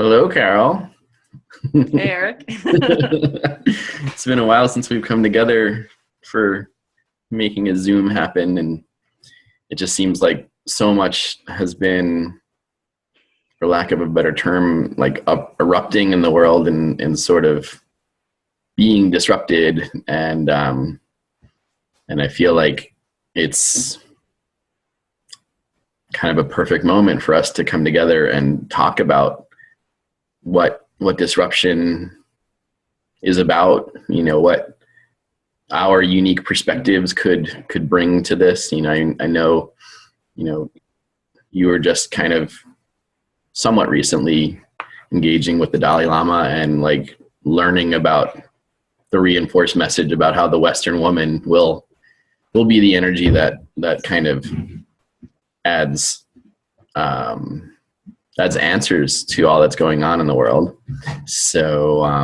Hello, Carol. Hey, Eric. It's been a while since we've come together for making a Zoom happen, and it just seems like so much has been, for lack of a better term, like erupting in the world and sort of being disrupted, and I feel like it's kind of a perfect moment for us to come together and talk about what disruption is about, what our unique perspectives could bring to this. I know, you were just kind of somewhat recently engaging with the Dalai Lama and like learning about the reinforced message about how the Western woman will be the energy that kind of adds answers to all that's going on in the world. So I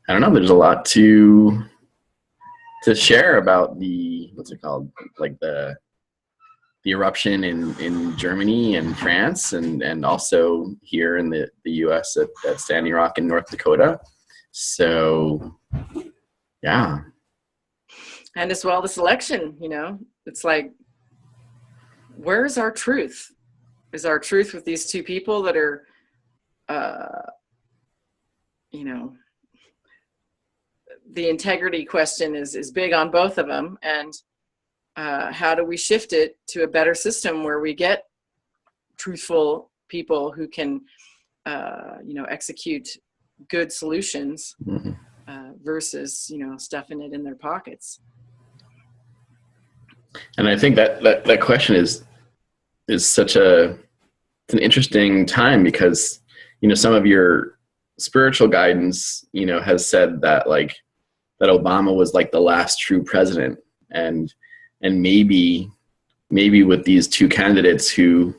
don't know, there's a lot to share about what's it called, like the eruption in Germany and France, and also here in the US at Standing Rock in North Dakota. So yeah. And as well, this election, it's like, where's our truth? Is our truth with these two people that are, the integrity question is big on both of them. And how do we shift it to a better system where we get truthful people who can, execute good solutions versus, stuffing it in their pockets. And I think that question is such it's an interesting time because, some of your spiritual guidance, has said that that Obama was like the last true president, and maybe with these two candidates who,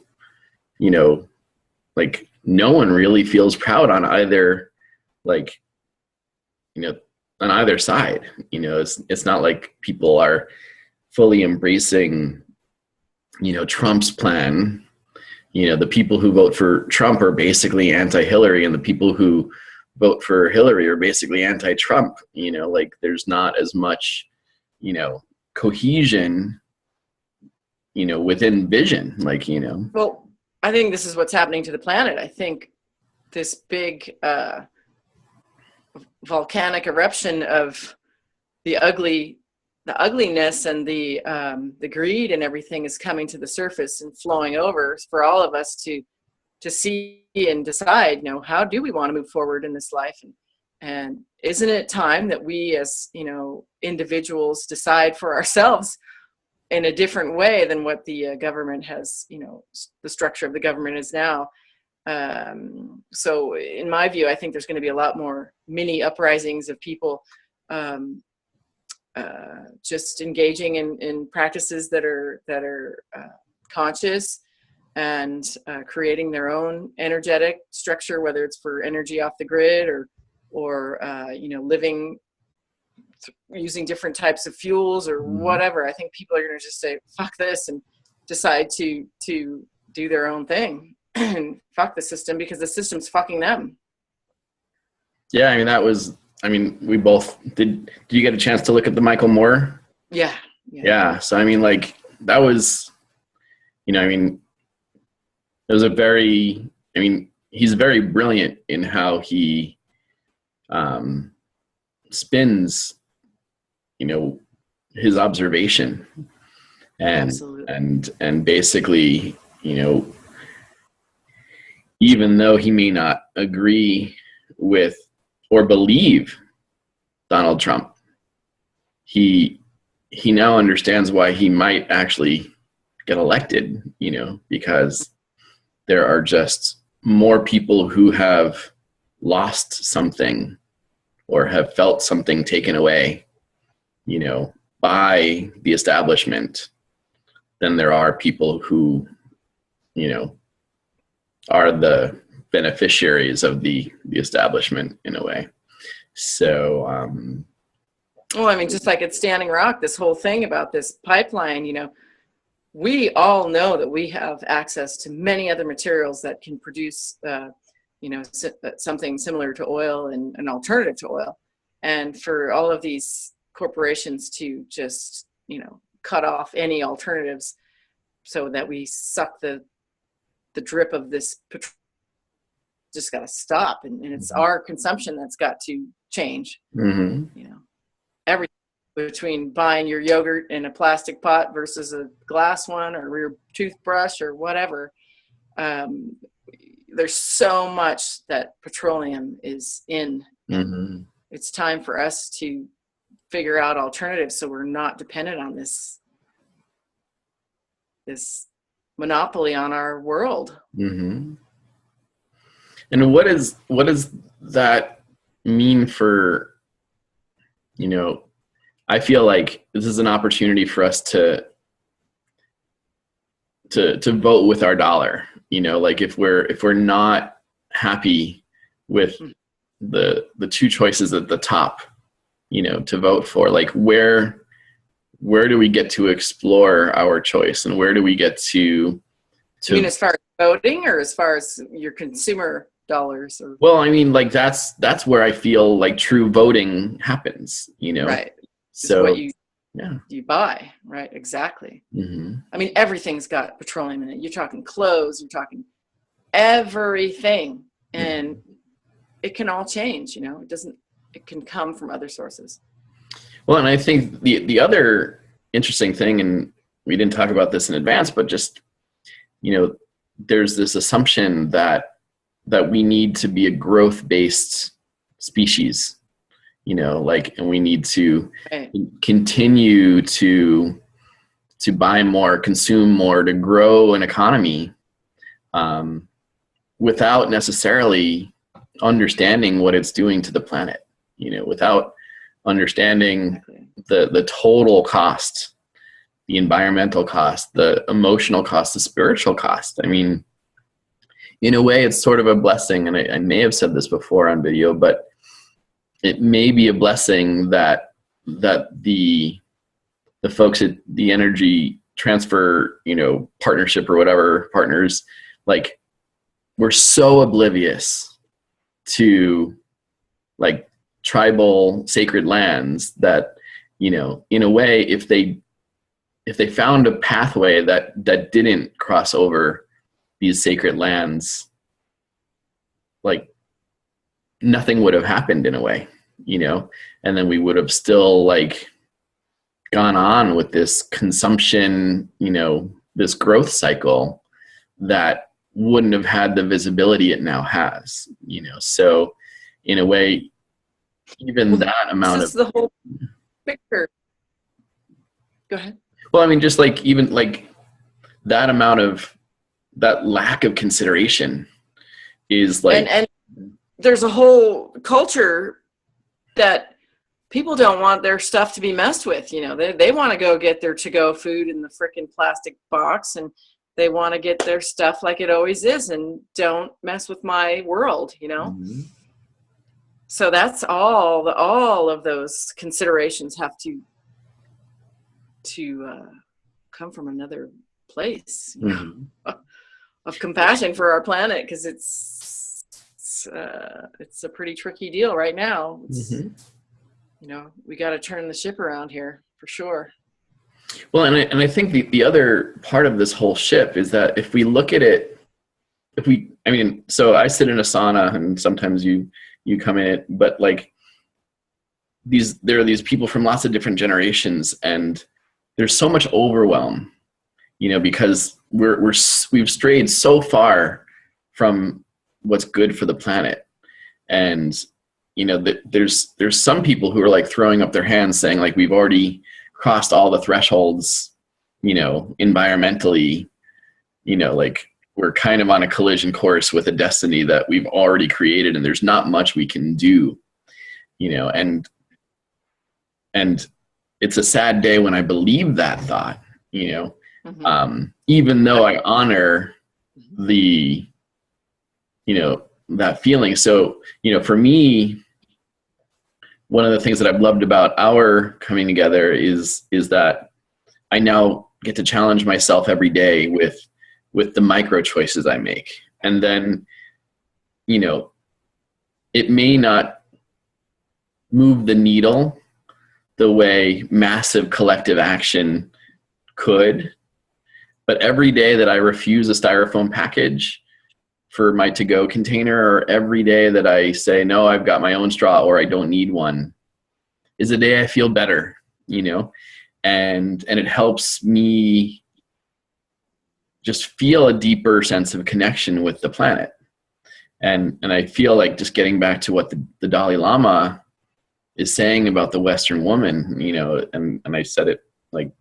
like no one really feels proud on either, on either side. It's not like people are fully embracing, Trump's plan. The people who vote for Trump are basically anti-Hillary, and the people who vote for Hillary are basically anti-Trump. There's not as much, cohesion, within vision, Well, I think this is what's happening to the planet. I think this big volcanic eruption of the ugliness and the greed and everything is coming to the surface and flowing over for all of us to see and decide, how do we want to move forward in this life? And isn't it time that we as, individuals decide for ourselves in a different way than what the government has, the structure of the government is now. So in my view, I think there's going to be a lot more mini uprisings of people just engaging in practices that are conscious and creating their own energetic structure, whether it's for energy off the grid or living using different types of fuels or whatever. I think people are going to just say, fuck this, and decide to do their own thing and fuck the system because the system's fucking them. Yeah. We both did you get a chance to look at the Michael Moore? Yeah. So, that was, it was he's very brilliant in how he spins, his observation and basically, even though he may not agree with or believe Donald Trump, he now understands why he might actually get elected, because there are just more people who have lost something or have felt something taken away, by the establishment than there are people who, are the beneficiaries of the establishment in a way. So, well, just like at Standing Rock, this whole thing about this pipeline, we all know that we have access to many other materials that can produce, something similar to oil and an alternative to oil. And for all of these corporations to just, cut off any alternatives so that we suck the drip of this petroleum, just got to stop. And it's our consumption that's got to change. Everything between buying your yogurt in a plastic pot versus a glass one, or your toothbrush or whatever. There's so much that petroleum is in. It's time for us to figure out alternatives so we're not dependent on this monopoly on our world. And what does that mean for, I feel like this is an opportunity for us to vote with our dollar. Like if we're not happy with the two choices at the top, to vote for, like where do we get to explore our choice, and where do we get to You mean as far as voting, or as far as your consumer dollars? Or? Well, I mean, like that's where I feel like true voting happens, Right. So what you buy, right? Exactly. I mean, everything's got petroleum in it. You're talking clothes, you're talking everything, and it can all change. It can come from other sources. Well, and I think the other interesting thing, and we didn't talk about this in advance, but just there's this assumption that we need to be a growth-based species. And we need to continue to buy more, consume more, to grow an economy, without necessarily understanding what it's doing to the planet, without understanding the total cost, the environmental cost, the emotional cost, the spiritual cost. I mean, in a way, it's sort of a blessing, and I may have said this before on video, but it may be a blessing that the folks at the Energy Transfer, partnership or whatever partners, like, we're so oblivious to like tribal sacred lands that, in a way, if they found a pathway that didn't cross over these sacred lands, like nothing would have happened in a way, and then we would have still like gone on with this consumption, this growth cycle that wouldn't have had the visibility it now has, so in a way, even that amount of the whole picture. Go ahead. Well, I mean, just like even like that amount of that lack of consideration is like, and there's a whole culture that people don't want their stuff to be messed with. They want to go get their to-go food in the frickin' plastic box, and they want to get their stuff like it always is, and don't mess with my world, So that's all of those considerations have to come from another place of compassion for our planet, because it's a pretty tricky deal right now. We got to turn the ship around here for sure. Well, and I think the other part of this whole ship is that if we look at it, so I sit in a sauna, and sometimes you come in it, but like there are these people from lots of different generations, and there's so much overwhelm, because we've strayed so far from what's good for the planet. And there's some people who are like throwing up their hands saying like we've already crossed all the thresholds, environmentally, like we're kind of on a collision course with a destiny that we've already created, and there's not much we can do, and it's a sad day when I believe that thought, even though I honor the, that feeling. So, for me, one of the things that I've loved about our coming together is that I now get to challenge myself every day with the micro choices I make. And then, you know, it may not move the needle the way massive collective action could, but every day that I refuse a styrofoam package for my to-go container, or every day that I say, no, I've got my own straw, or I don't need one, is a day I feel better, you know, and it helps me just feel a deeper sense of connection with the planet. And I feel like, just getting back to what the Dalai Lama is saying about the Western woman, you know, and I said it like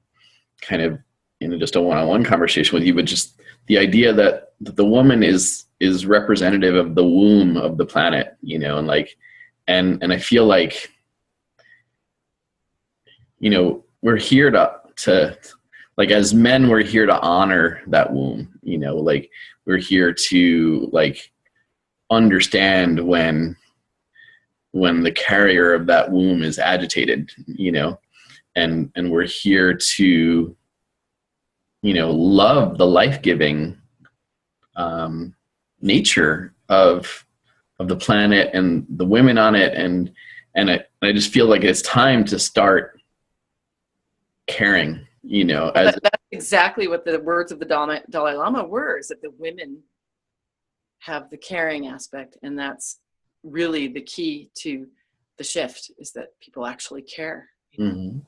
kind of in just a one-on-one conversation with you, but just the idea that the woman is representative of the womb of the planet, you know, and like, and I feel like, you know, we're here to like, as men, we're here to honor that womb, you know, like we're here to like understand when the carrier of that womb is agitated, you know, and we're here to, you know, love the life-giving nature of the planet and the women on it. And I just feel like it's time to start caring, you know. That's exactly what the words of the Dalai Lama were, is that the women have the caring aspect. And that's really the key to the shift, is that people actually care. Mm-hmm.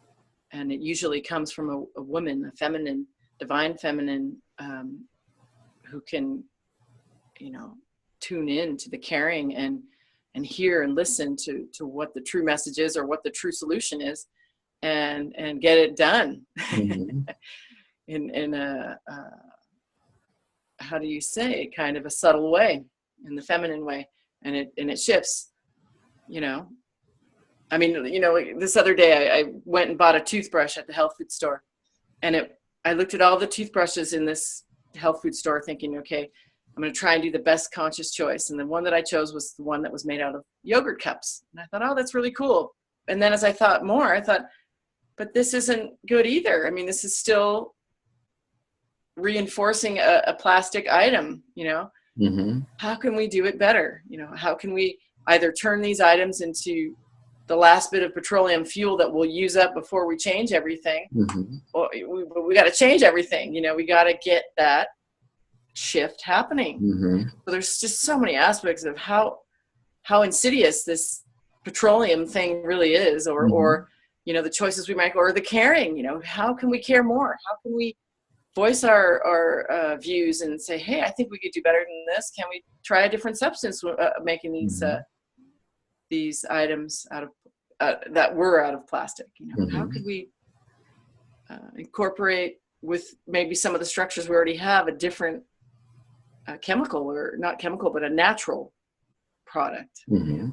And it usually comes from a woman, a feminine, divine feminine, who can, you know, tune in to the caring and hear and listen to what the true message is, or what the true solution is, and get it done. Mm-hmm. in a how do you say, kind of a subtle way, in the feminine way, and it shifts, you know. I mean, you know, this other day I went and bought a toothbrush at the health food store, and I looked at all the toothbrushes in this health food store thinking, okay, I'm going to try and do the best conscious choice. And the one that I chose was the one that was made out of yogurt cups. And I thought, oh, that's really cool. And then as I thought more, I thought, but this isn't good either. I mean, this is still reinforcing a plastic item, you know. Mm-hmm. How can we do it better? You know, how can we either turn these items into the last bit of petroleum fuel that we'll use up before we change everything? Mm-hmm. Or we got to change everything, you know, we got to get that shift happening. Mm-hmm. So there's just so many aspects of how insidious this petroleum thing really is, or mm-hmm. or you know, the choices we make, or the caring, you know, how can we care more? How can we voice our views and say, hey, I think we could do better than this. Can we try a different substance making these items out of that were out of plastic? You know, mm-hmm. how could we incorporate with maybe some of the structures we already have a different chemical, or not chemical, but a natural product? Mm-hmm.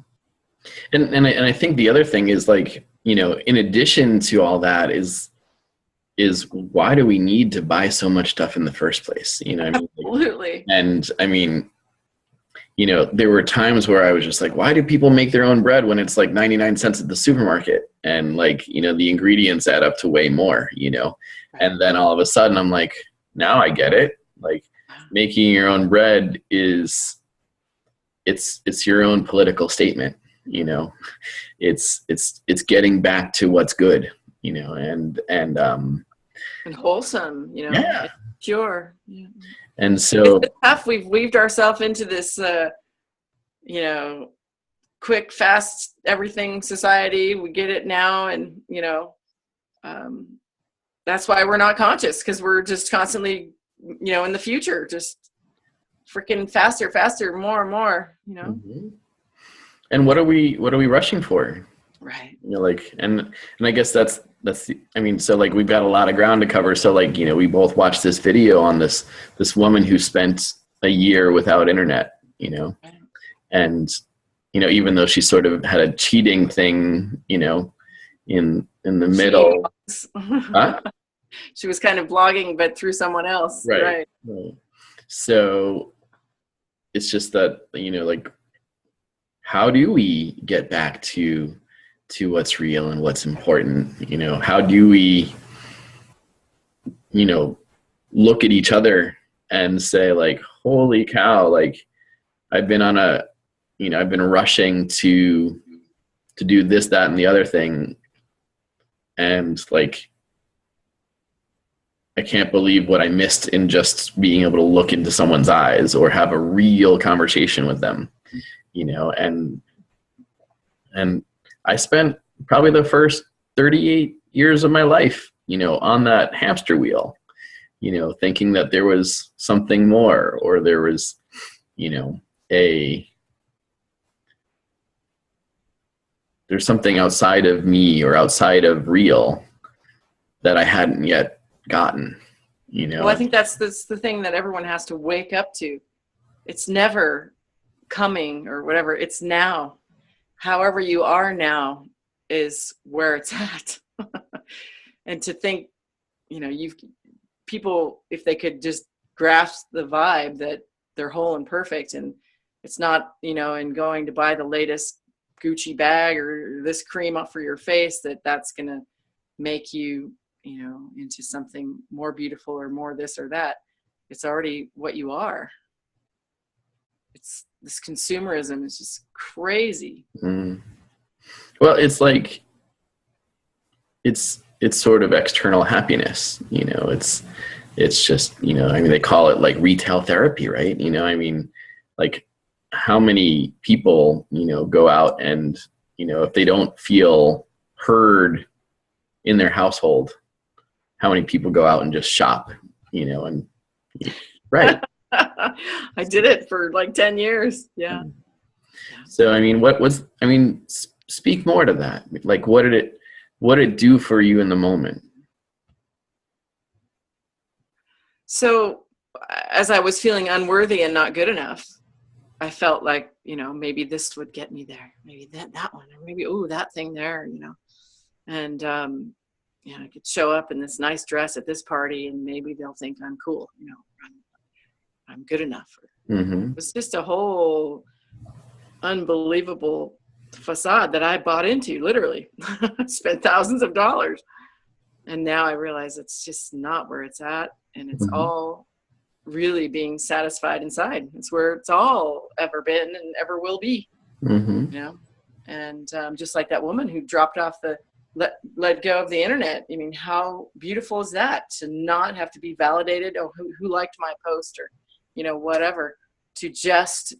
And I think the other thing is, like, you know, in addition to all that is why do we need to buy so much stuff in the first place? You know what I mean? Absolutely. And I mean, you know, there were times where I was just like, why do people make their own bread when it's like 99 cents at the supermarket? And like, you know, the ingredients add up to way more, you know? Right. And then all of a sudden I'm like, now I get it. Like, making your own bread it's your own political statement, you know? It's getting back to what's good, you know, and wholesome, you know, yeah. Pure. Yeah. And so it's tough. We've weaved ourselves into this, you know, quick, fast, everything society. We get it now. And, you know, that's why we're not conscious, because we're just constantly, you know, in the future, just freaking faster, more and more, you know. Mm-hmm. And what are we rushing for? Right. You know, like, and I guess that's I mean, so like, we've got a lot of ground to cover. So like, you know, we both watched this video on this woman who spent a year without internet, you know, and, you know, even though she sort of had a cheating thing, you know, in the middle. Huh? She was kind of blogging, but through someone else. Right. So it's just that, you know, like, how do we get back to what's real and what's important? You know, how do we you know, look at each other and say like, holy cow, like I've been on a, you know, I've been rushing to do this, that, and the other thing. And like, I can't believe what I missed in just being able to look into someone's eyes or have a real conversation with them, you know, and I spent probably the first 38 years of my life, you know, on that hamster wheel, you know, thinking that there was something more, or there was, you know, there's something outside of me or outside of real that I hadn't yet gotten, you know. Well, I think that's the thing that everyone has to wake up to. It's never coming or whatever. It's now. However you are now is where it's at. And to think, you know, people, if they could just grasp the vibe that they're whole and perfect, and it's not, you know, and going to buy the latest Gucci bag or this cream up for your face, that's going to make you, you know, into something more beautiful or more this or that. It's already what you are. It's this consumerism is just crazy. Mm. Well, it's like, it's sort of external happiness, you know, it's just, you know, I mean, they call it like retail therapy, right? You know, I mean, like how many people, you know, go out and, you know, if they don't feel heard in their household, how many people go out and just shop, you know, and right. I did it for like 10 years. Yeah. So, I mean, speak more to that. Like, what did it do for you in the moment? So as I was feeling unworthy and not good enough, I felt like, you know, maybe this would get me there. Maybe that one, or maybe, that thing there, you know, and, you know, I could show up in this nice dress at this party and maybe they'll think I'm cool, you know, I'm good enough. Mm-hmm. It was just a whole unbelievable facade that I bought into, literally. Spent thousands of dollars. And now I realize it's just not where it's at. And it's all really being satisfied inside. It's where it's all ever been and ever will be. You know? And just like that woman who dropped off let go of the internet. I mean, how beautiful is that, to not have to be validated? Oh, who liked my post, or, you know, whatever, to just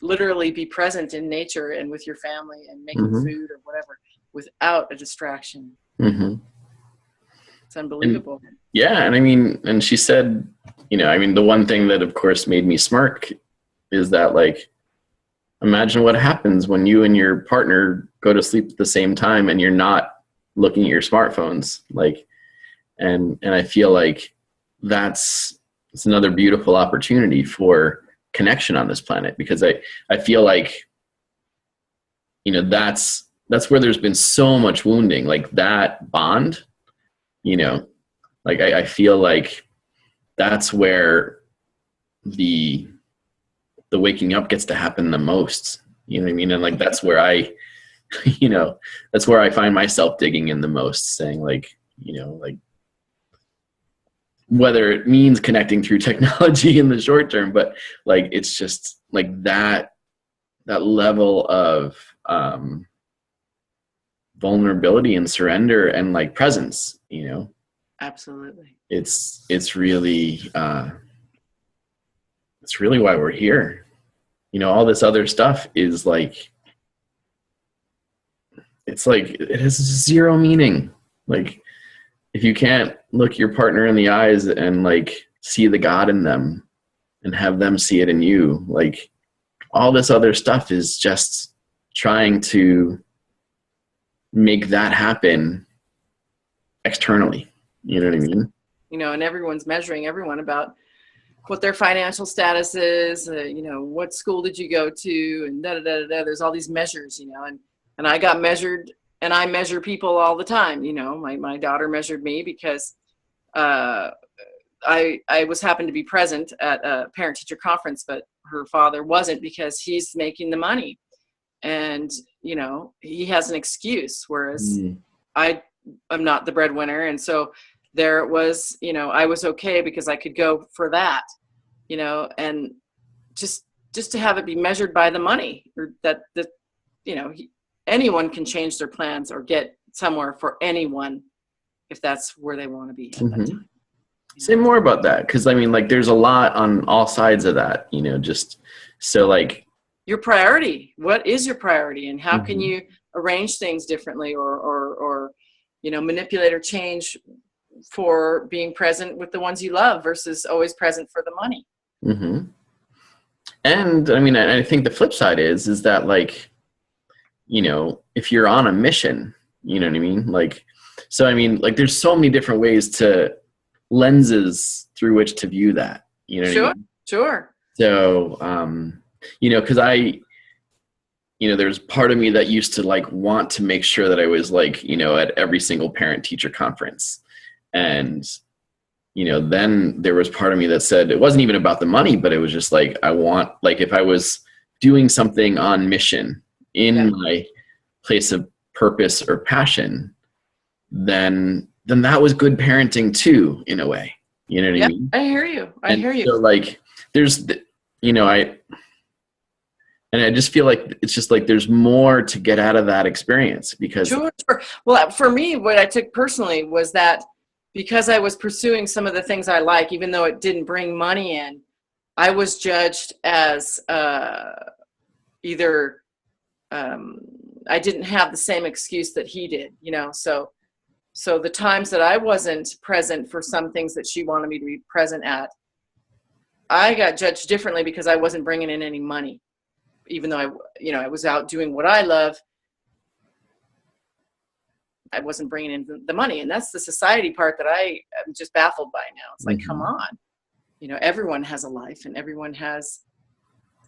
literally be present in nature and with your family and making food or whatever without a distraction. It's unbelievable. And I mean, and she said, you know, I mean, the one thing that of course made me smirk is that, like, imagine what happens when you and your partner go to sleep at the same time and you're not looking at your smartphones. Like, and I feel like it's another beautiful opportunity for connection on this planet, because I feel like, you know, that's where there's been so much wounding, like that bond, you know, like I feel like that's where the waking up gets to happen the most, you know what I mean? And like, that's where you know, that's where I find myself digging in the most, saying like, you know, like, whether it means connecting through technology in the short term, but like, it's just like that level of vulnerability and surrender and like presence, you know. Absolutely. It's really why we're here. You know, all this other stuff is like, it's like, it has zero meaning. Like, if you can't look your partner in the eyes and like see the God in them and have them see it in you, like, all this other stuff is just trying to make that happen externally. You know what I mean? You know, and everyone's measuring everyone about what their financial status is, you know, what school did you go to, and There's all these measures, you know, and I got measured, and I measure people all the time. You know, my daughter measured me because I was happened to be present at a parent-teacher conference, but her father wasn't, because he's making the money, and, you know, he has an excuse, whereas I'm not the breadwinner. And so there it was, I was okay because I could go for that, and just to have it be measured by the money, or that anyone can change their plans or get somewhere for anyone if that's where they want to be at that time. Say more about that, because I mean, like, there's a lot on all sides of that, just so like your priority. What is your priority, and how can you arrange things differently, or manipulate or change for being present with the ones you love versus always present for the money. And I mean, I think the flip side is that, like, if you're on a mission, you know what I mean? Like, so I mean, like, there's so many different ways to lenses through which to view that, what I mean? Sure. So, because there's part of me that used to, like, want to make sure that I was, like, at every single parent teacher conference. And, then there was part of me that said it wasn't even about the money, but it was just like, I want, like, if I was doing something on mission in my place of purpose or passion, then that was good parenting too, in a way. You know what I mean? I hear you. I hear you. So, like, there's, and I just feel like it's just like there's more to get out of that experience, because Sure. Well, for me, what I took personally was that because I was pursuing some of the things I like, even though it didn't bring money in, I was judged as either I didn't have the same excuse that he did, So the times that I wasn't present for some things that she wanted me to be present at, I got judged differently because I wasn't bringing in any money. Even though I was out doing what I love, I wasn't bringing in the money. And that's the society part that I am just baffled by now. It's like, come on, everyone has a life and everyone has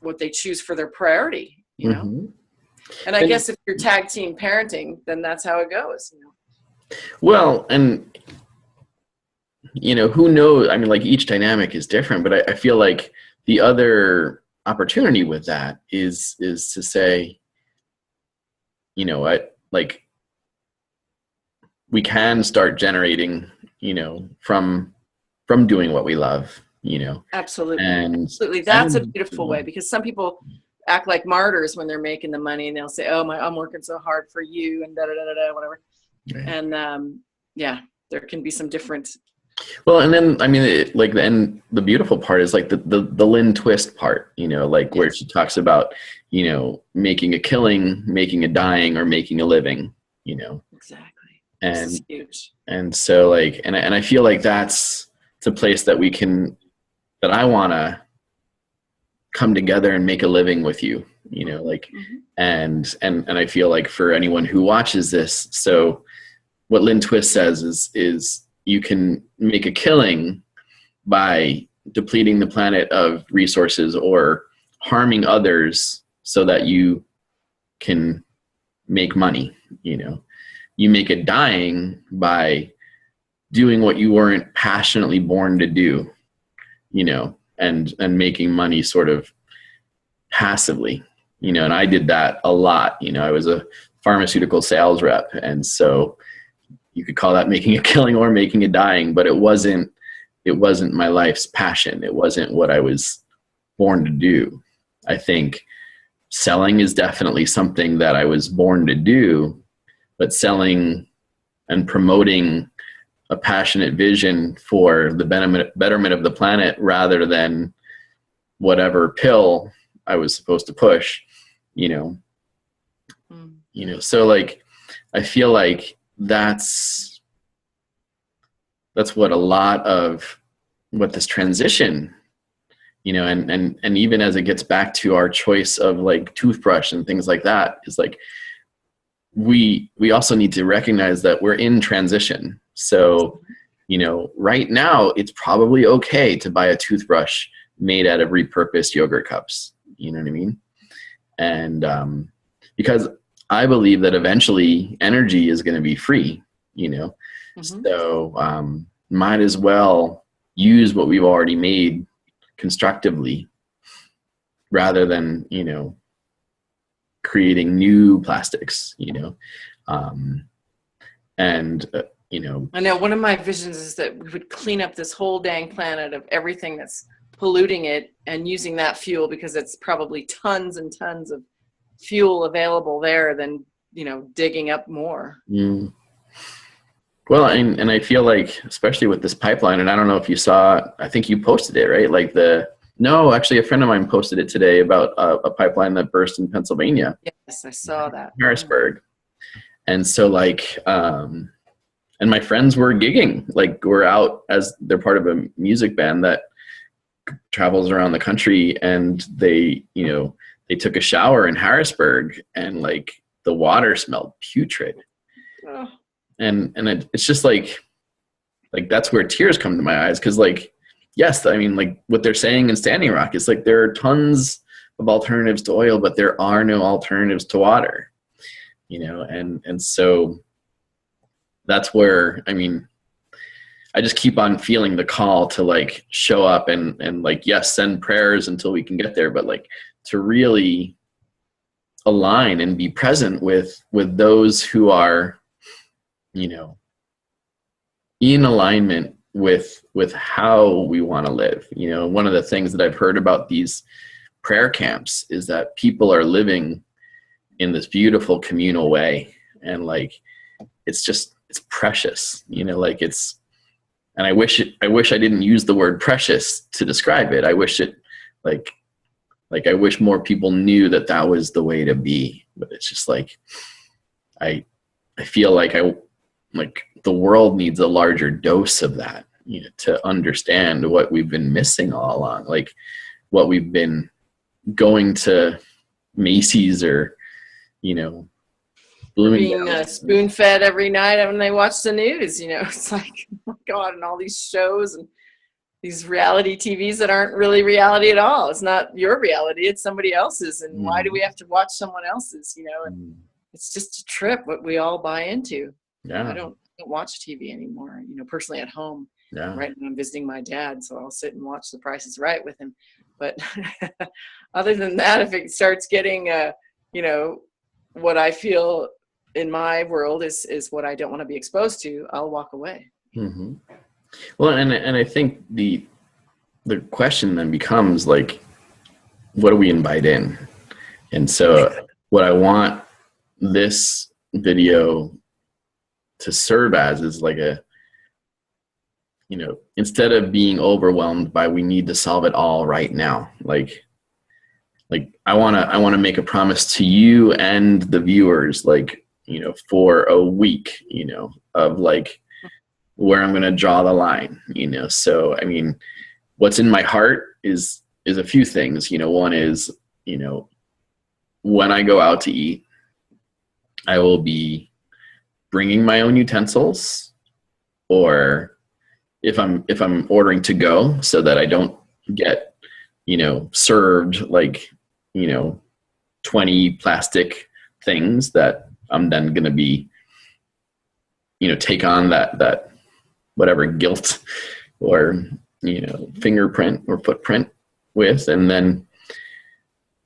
what they choose for their priority, And I guess if you're tag team parenting, then that's how it goes, Well, and, who knows? I mean, like, each dynamic is different, but I feel like the other opportunity with that is to say, we can start generating, from doing what we love, Absolutely. And absolutely. That's a beautiful way, because some people act like martyrs when they're making the money, and they'll say, oh, I'm working so hard for you, and whatever. Right. And there can be some different. Well, and then, I mean, and the beautiful part is, like, the Lynn Twist part, where she talks about, making a killing, making a dying, or making a living, Exactly. And this is huge. And so, like, and I feel like it's a place that that I want to come together and make a living with you, and I feel like for anyone who watches this, so what Lynn Twist says is you can make a killing by depleting the planet of resources or harming others so that you can make money. You make it dying by doing what you weren't passionately born to do, and making money sort of passively, and I did that a lot. I was a pharmaceutical sales rep, and so you could call that making a killing or making a dying, but it wasn't my life's passion. It wasn't what I was born to do. I think selling is definitely something that I was born to do, but selling and promoting a passionate vision for the betterment of the planet rather than whatever pill I was supposed to push, so, like, I feel like that's what a lot of what this transition, and even as it gets back to our choice of, like, toothbrush and things like that, is like, we also need to recognize that we're in transition. So, right now it's probably okay to buy a toothbrush made out of repurposed yogurt cups. You know what I mean? And because I believe that eventually energy is going to be free, so might as well use what we've already made constructively rather than, creating new plastics, and I know one of my visions is that we would clean up this whole dang planet of everything that's polluting it and using that fuel, because it's probably tons and tons of fuel available there than, digging up more. Mm. Well, and I feel like, especially with this pipeline, and I don't know if you saw, I think you posted it, right? Like no, actually a friend of mine posted it today about a pipeline that burst in Pennsylvania. Yes, I saw that. Harrisburg. And so and my friends were gigging, like we're out as they're part of a music band that travels around the country, and they took a shower in Harrisburg, and like the water smelled putrid. Oh. And it's just like that's where tears come to my eyes. Cause yes, I mean, like what they're saying in Standing Rock is like, there are tons of alternatives to oil, but there are no alternatives to water, and so that's where, I mean, I just keep on feeling the call to like show up and like, yes, send prayers until we can get there, but like to really align and be present with those who are, in alignment with how we want to live. One of the things that I've heard about these prayer camps is that people are living in this beautiful communal way, and like it's precious, like it's, and I wish I didn't use the word precious to describe it. I wish it like I wish more people knew that was the way to be. But it's just like I feel like the world needs a larger dose of that, to understand what we've been missing all along, like what we've been going to Macy's or being spoon-fed every night when they watch the news. It's like, oh my God, and all these shows and these reality TVs that aren't really reality at all. It's not your reality, it's somebody else's. And why do we have to watch someone else's, and it's just a trip what we all buy into. Yeah. I don't watch TV anymore, personally at home. Yeah. Right now I'm visiting my dad, so I'll sit and watch The Price is Right with him. But other than that, if it starts getting, what I feel in my world is what I don't want to be exposed to, I'll walk away. Mm-hmm. Well, and I think the question then becomes like, what do we invite in? And so what I want this video to serve as is like instead of being overwhelmed by, we need to solve it all right now. Like I want to make a promise to you and the viewers, for a week, of like where I'm going to draw the line, So, I mean, what's in my heart is a few things, one is, when I go out to eat, I will be bringing my own utensils, or if I'm ordering to go, so that I don't get, served 20 plastic things that I'm then going to be, take on that whatever guilt or, fingerprint or footprint with. And then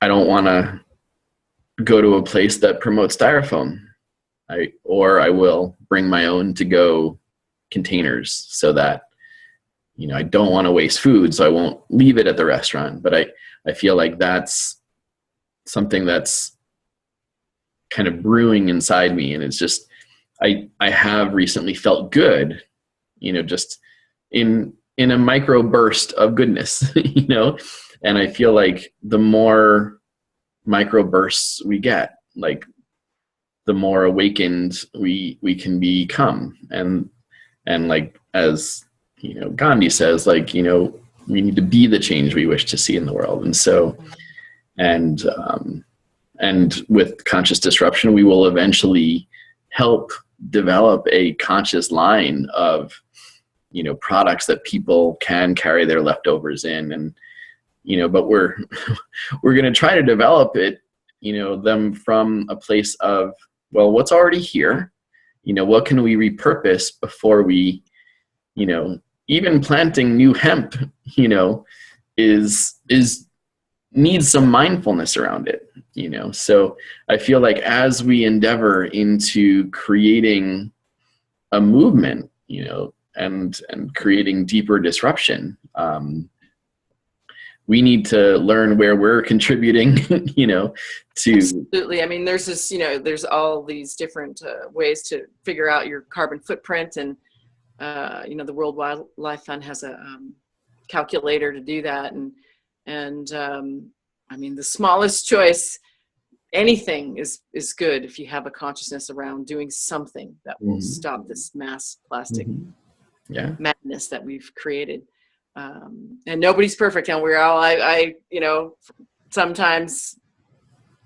I don't want to go to a place that promotes styrofoam. I will bring my own to-go containers, so that, I don't want to waste food, so I won't leave it at the restaurant. But I feel like that's something that's kind of brewing inside me. And it's just, I have recently felt good, just in a micro burst of goodness, and I feel like the more micro bursts we get, like the more awakened we can become. And like, as Gandhi says, we need to be the change we wish to see in the world. And so, and with conscious disruption, we will eventually help develop a conscious line of, products that people can carry their leftovers in. And, but we're going to try to develop it, them from a place of, well, what's already here, what can we repurpose before we, even planting new hemp, needs some mindfulness around it, So I feel like as we endeavor into creating a movement, and creating deeper disruption. We need to learn where we're contributing, to. Absolutely. I mean, there's this, there's all these different ways to figure out your carbon footprint, and the World Wildlife Fund has a calculator to do that, and I mean, the smallest choice, anything is good if you have a consciousness around doing something that will stop this mass plastic madness that we've created. And nobody's perfect, and we're all, I sometimes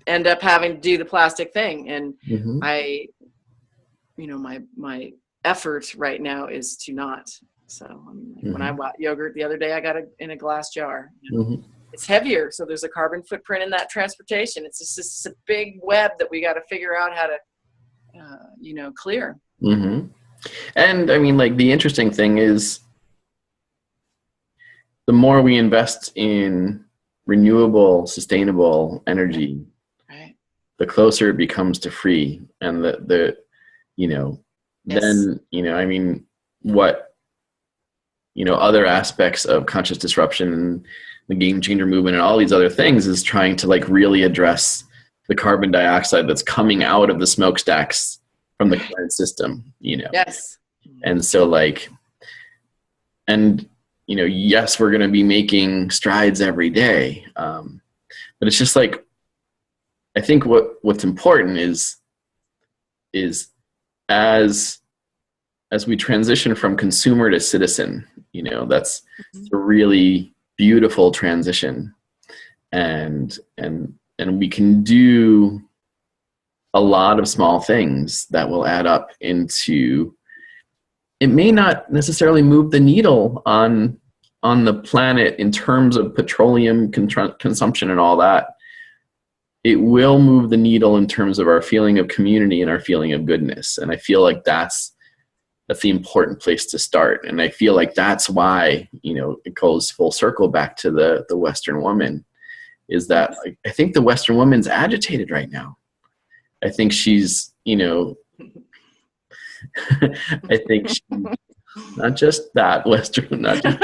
end up having to do the plastic thing. And my effort right now is to not. So, I mean, when I bought yogurt the other day, I got it in a glass jar. It's heavier, so there's a carbon footprint in that transportation. It's just a big web that we got to figure out how to, clear. And I mean, like, the interesting thing is, the more we invest in renewable, sustainable energy, right, the closer it becomes to free. And then, I mean, what, other aspects of conscious disruption and the game changer movement and all these other things is trying to, like, really address the carbon dioxide that's coming out of the smokestacks from the current system, Yes. And so, like, yes, we're going to be making strides every day. But it's just like, I think what's important is as we transition from consumer to citizen, that's a really beautiful transition. And we can do a lot of small things that will add up into, it may not necessarily move the needle on the planet in terms of petroleum consumption and all that. It will move the needle in terms of our feeling of community and our feeling of goodness. And I feel like that's the important place to start. And I feel like that's why, it goes full circle back to the Western woman, is that, like, I think the Western woman's agitated right now. I think she's, I think she's not just that Western, not just,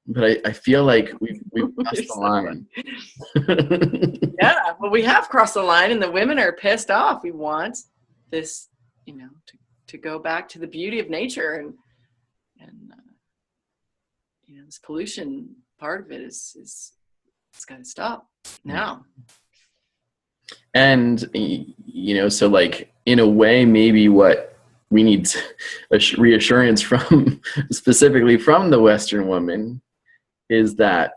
but I feel like we've crossed the line. Yeah, well, we have crossed the line, and the women are pissed off. We want this, to go back to the beauty of nature, and this pollution part of it is it's got to stop now. And so, like, in a way, maybe what we need a reassurance from, specifically from the Western woman, is that,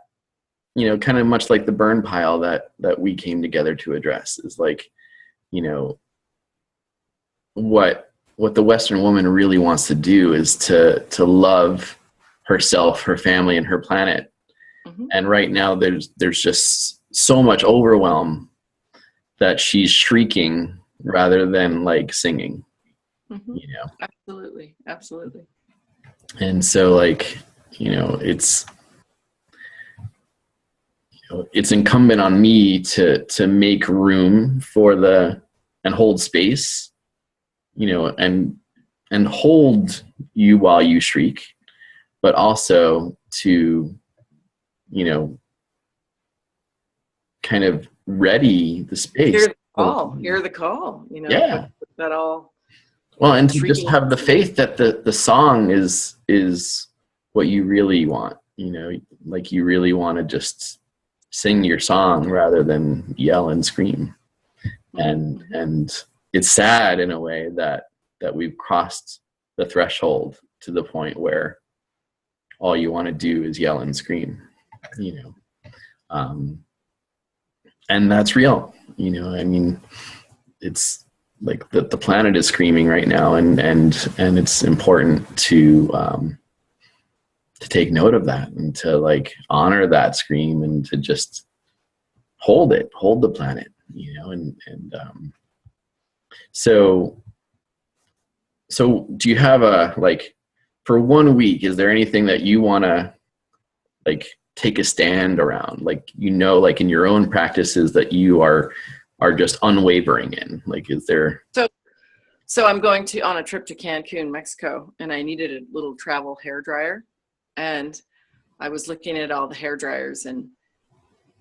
kind of much like the burn pile that we came together to address, is like, what the Western woman really wants to do is to love herself, her family, and her planet. And right now there's just so much overwhelm that she's shrieking rather than, like, singing. Absolutely. And so, like, it's incumbent on me to make room for and hold space, and hold you while you shriek, but also to, kind of ready the space. Hear the call, Yeah. That all. Well, and to just have the faith that the song is what you really want, like, you really want to just sing your song rather than yell and scream. And it's sad in a way that we've crossed the threshold to the point where all you want to do is yell and scream, and that's real. I mean, it's like the planet is screaming right now, and it's important to take note of that, and to, like, honor that scream, and to just hold the planet, so do you have for 1 week, is there anything that you want to, like, take a stand around, like, like, in your own practices that you are are just unwavering in? Like, is there? So I'm going on a trip to Cancun, Mexico, and I needed a little travel hair dryer. And I was looking at all the hair dryers, and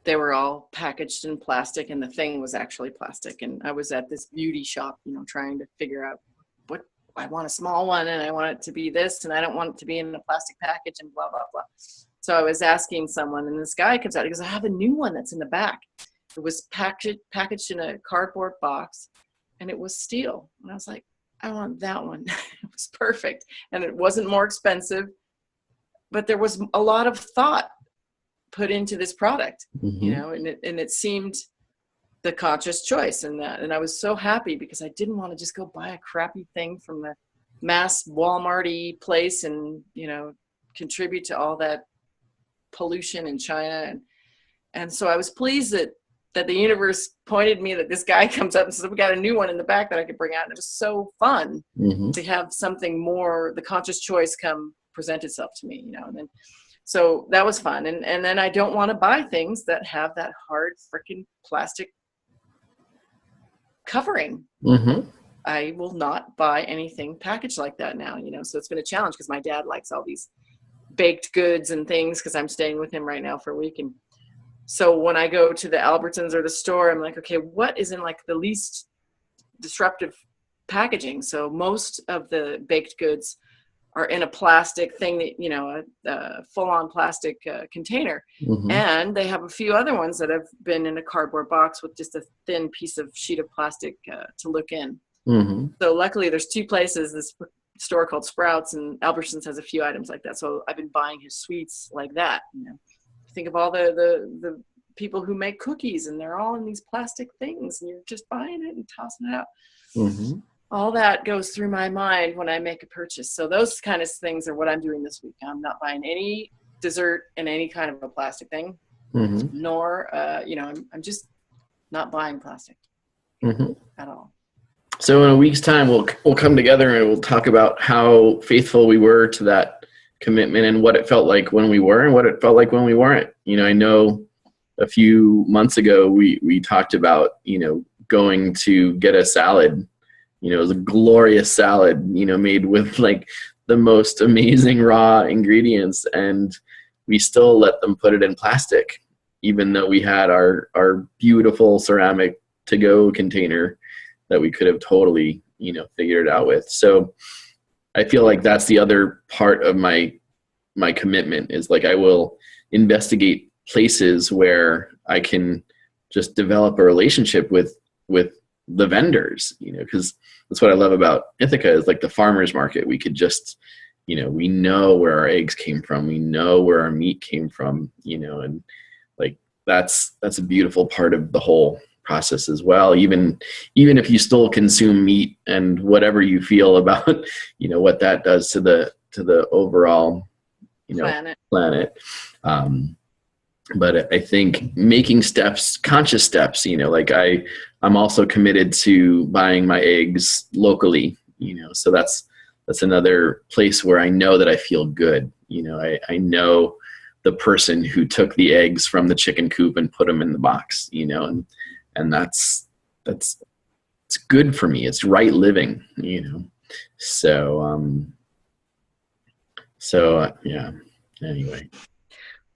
they were all packaged in plastic, and the thing was actually plastic. And I was at this beauty shop, trying to figure out what I want a small one, and I want it to be this, and I don't want it to be in a plastic package, and blah, blah, blah. So I was asking someone, and this guy comes out, he goes, I have a new one that's in the back. It was packaged in a cardboard box, and it was steel. And I was like, I want that one. It was perfect. And it wasn't more expensive, but there was a lot of thought put into this product, and it seemed the conscious choice in that. And I was so happy because I didn't want to just go buy a crappy thing from the mass Walmart-y place and, contribute to all that pollution in China. And so I was pleased that the universe pointed me that this guy comes up and says, we got a new one in the back that I could bring out. And it was so fun to have something more, the conscious choice present itself to me, and then, so that was fun. And then I don't want to buy things that have that hard freaking plastic covering. I will not buy anything packaged like that now, so it's been a challenge because my dad likes all these baked goods and things because I'm staying with him right now for a week. And so when I go to the Albertsons or the store, I'm like, okay, what is in like the least disruptive packaging? So most of the baked goods are in a plastic thing that, a full-on plastic container. And they have a few other ones that have been in a cardboard box with just a thin piece of sheet of plastic to look in. So luckily there's two places, this store called Sprouts, and Albertsons has a few items like that. So I've been buying his sweets like that. Think of all the people who make cookies, and they're all in these plastic things, and you're just buying it and tossing it out. All that goes through my mind when I make a purchase. So those kind of things are what I'm doing this week. I'm not buying any dessert in any kind of a plastic thing, nor, I'm just not buying plastic at all. So in a week's time, we'll come together and we'll talk about how faithful we were to that commitment and what it felt like when we were and what it felt like when we weren't. I know a few months ago we talked about, going to get a salad. It was a glorious salad, made with like the most amazing raw ingredients, and we still let them put it in plastic, even though we had our beautiful ceramic to-go container that we could have totally, figured it out with. So I feel like that's the other part of my commitment is like I will investigate places where I can just develop a relationship with the vendors, because that's what I love about Ithaca is like the farmer's market. We could just, we know where our eggs came from. We know where our meat came from, and like that's a beautiful part of the whole process as well. Even if you still consume meat and whatever you feel about, what that does to the overall, planet. But I think making conscious steps, like I'm also committed to buying my eggs locally, so that's another place where I know that I feel good. I know the person who took the eggs from the chicken coop and put them in the box, and that's it's good for me. It's right living, so yeah, anyway.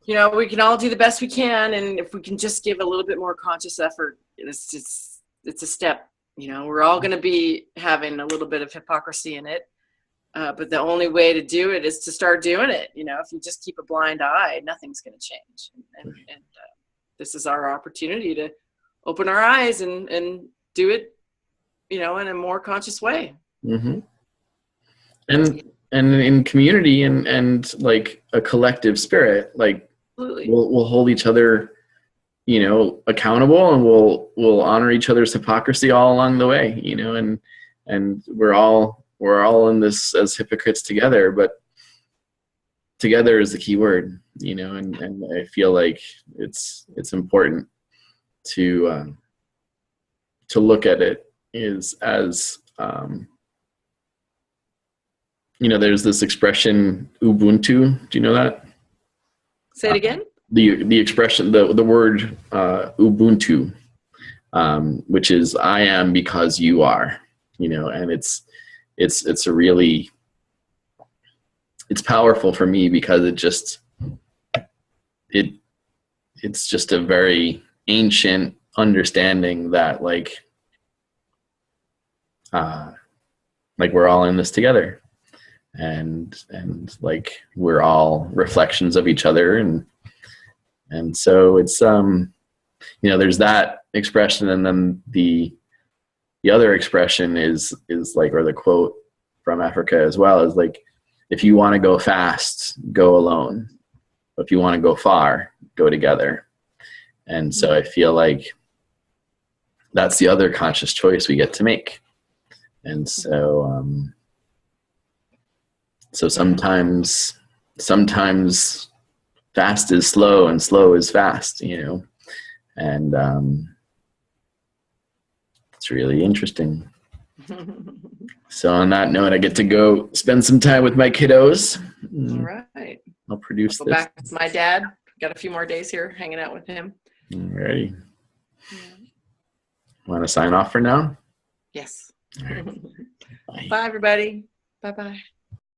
We can all do the best we can, and if we can just give a little bit more conscious effort, it's a step. We're all going to be having a little bit of hypocrisy in it, but the only way to do it is to start doing it. If you just keep a blind eye, nothing's going to change. And this is our opportunity to open our eyes and do it, in a more conscious way. And in community and like a collective spirit, like. Absolutely. We'll hold each other, accountable, and we'll honor each other's hypocrisy all along the way, and we're all in this as hypocrites together, but together is the key word, and I feel like it's important to look at it as there's this expression Ubuntu. Do you know that? Say it again. The expression, the word Ubuntu. which is I am because you are, and it's a really, it's powerful for me because it's just a very ancient understanding that like we're all in this together, and like we're all reflections of each other, and so it's there's that expression, and then the other expression is like, or the quote from Africa as well, is like, if you want to go fast, go alone. If you want to go far, go together. And so I feel like that's the other conscious choice we get to make. And so sometimes fast is slow and slow is fast, and it's really interesting. So on that note, I get to go spend some time with my kiddos. All right. I'll produce I'll go this. back to my dad. Got a few more days here hanging out with him. Alrighty. Want to sign off for now? Yes. All right. Bye. Bye, everybody. Bye-bye.